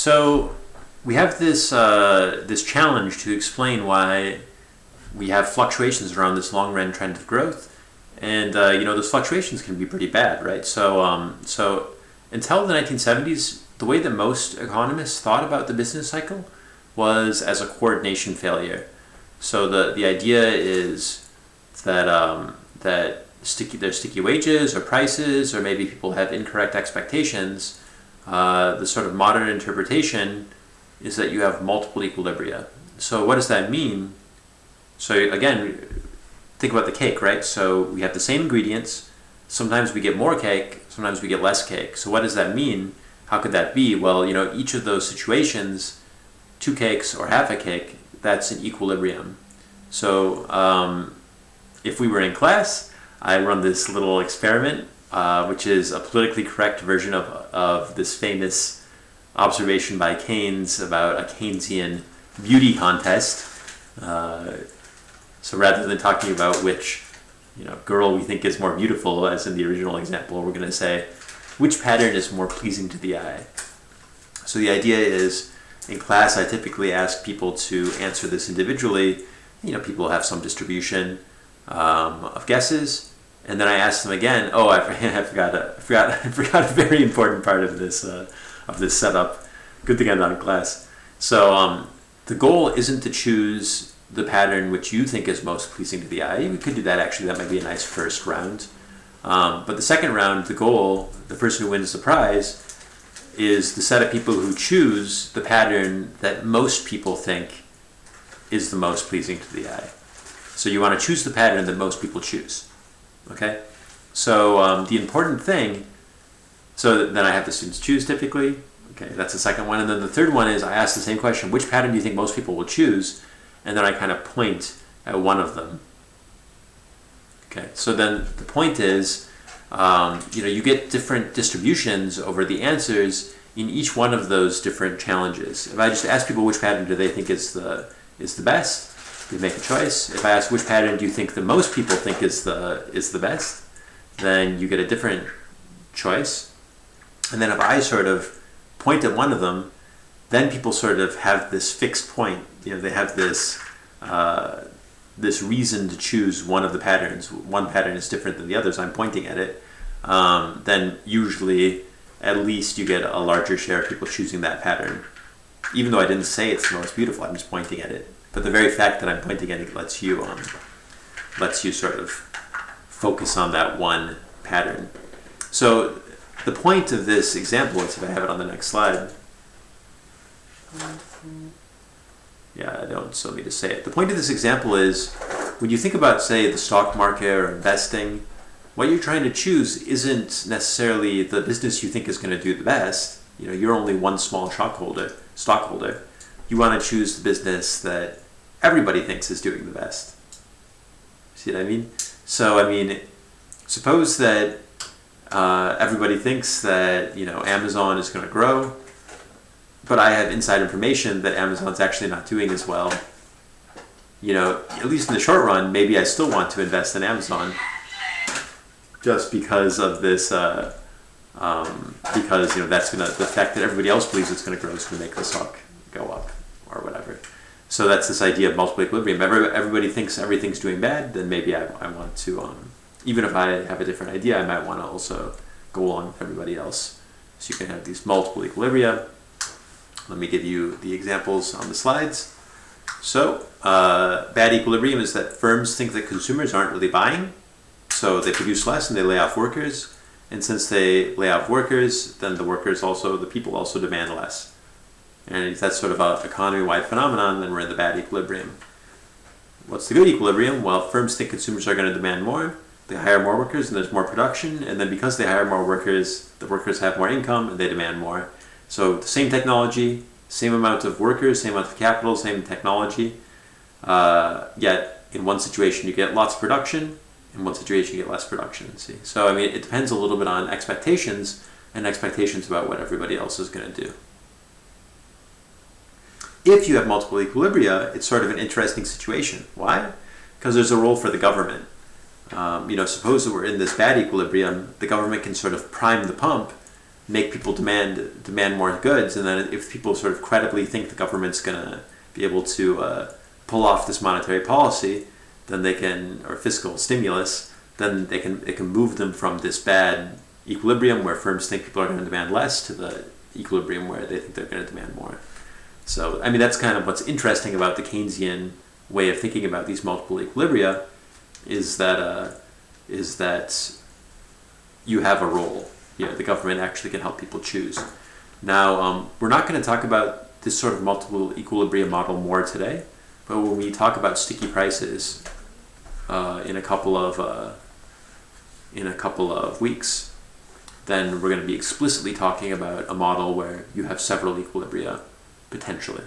So we have this challenge to explain why we have fluctuations around this long run trend of growth, and those fluctuations can be pretty bad, right? So until the 1970s, the way that most economists thought about the business cycle was as a coordination failure. So the idea is that there's sticky wages or prices, or maybe people have incorrect expectations. The sort of modern interpretation is that you have multiple equilibria. So what does that mean? So again, think about the cake, right? So we have the same ingredients. Sometimes we get more cake, sometimes we get less cake. So what does that mean? How could that be? Well, each of those situations, 2 cakes or half a cake, that's an equilibrium. So if we were in class, I run this little experiment, which is a politically correct version of this famous observation by Keynes about a Keynesian beauty contest. So rather than talking about which girl we think is more beautiful, as in the original example, we're going to say which pattern is more pleasing to the eye. So the idea is, in class, I typically ask people to answer this individually. People have some distribution of guesses, and then I ask them again. Oh, I forgot a very important part of this setup. Good thing I'm not in class. So the goal isn't to choose the pattern which you think is most pleasing to the eye. We could do that, actually. That might be a nice first round. But the second round, the goal, the person who wins the prize, is the set of people who choose the pattern that most people think is the most pleasing to the eye. So you want to choose the pattern that most people choose. Okay? So the important thing, so then I have the students choose typically. Okay, that's the second one. And then the third one is I ask the same question, which pattern do you think most people will choose? And then I kind of point at one of them. Okay, so then the point is, you get different distributions over the answers in each one of those different challenges. If I just ask people which pattern do they think is the best, they make a choice. If I ask which pattern do you think the most people think is the best, then you get a different choice. And then if I sort of point at one of them, then people sort of have this fixed point. They have this reason to choose one of the patterns. One pattern is different than the others. I'm pointing at it. Then usually, at least you get a larger share of people choosing that pattern. Even though I didn't say it's the most beautiful, I'm just pointing at it. But the very fact that I'm pointing at it lets you sort of focus on that one pattern. So the point of this example, let's see if I have it on the next slide. Yeah, I don't still need to say it. The point of this example is, when you think about, say, the stock market or investing, what you're trying to choose isn't necessarily the business you think is going to do the best. You're only one small stockholder. You want to choose the business that everybody thinks is doing the best. See what I mean? So, suppose that everybody thinks that, Amazon is going to grow, but I have inside information that Amazon's actually not doing as well. At least in the short run, maybe I still want to invest in Amazon just because of this, because that's going to, the fact that everybody else believes it's going to grow is going to make the stock go up or whatever. So that's this idea of multiple equilibrium. Everybody thinks everything's doing bad, then maybe I want to, even if I have a different idea, I might want to also go along with everybody else. So you can have these multiple equilibria. Let me give you the examples on the slides. So, bad equilibrium is that firms think that consumers aren't really buying, so they produce less and they lay off workers. And since they lay off workers, then the people also demand less. And if that's sort of an economy-wide phenomenon, then we're in the bad equilibrium. What's the good equilibrium? Well, firms think consumers are going to demand more, they hire more workers and there's more production, and then because they hire more workers, the workers have more income and they demand more. So the same technology, same amount of workers, same amount of capital, same technology, yet in one situation you get lots of production, in one situation you get less production. See, so it depends a little bit on expectations and expectations about what everybody else is going to do. If you have multiple equilibria, it's sort of an interesting situation. Why? Because there's a role for the government. Suppose that we're in this bad equilibrium, the government can sort of prime the pump make people demand more goods, and then if people sort of credibly think the government's going to be able to pull off this monetary policy, then they can, or fiscal stimulus, then they can move them from this bad equilibrium where firms think people are going to demand less to the equilibrium where they think they're going to demand more. So, I mean, that's kind of what's interesting about the Keynesian way of thinking about these multiple equilibria, is that you have a role. The government actually can help people choose. Now, we're not going to talk about this sort of multiple equilibria model more today, but when we talk about sticky prices in a couple of weeks, then we're going to be explicitly talking about a model where you have several equilibria potentially.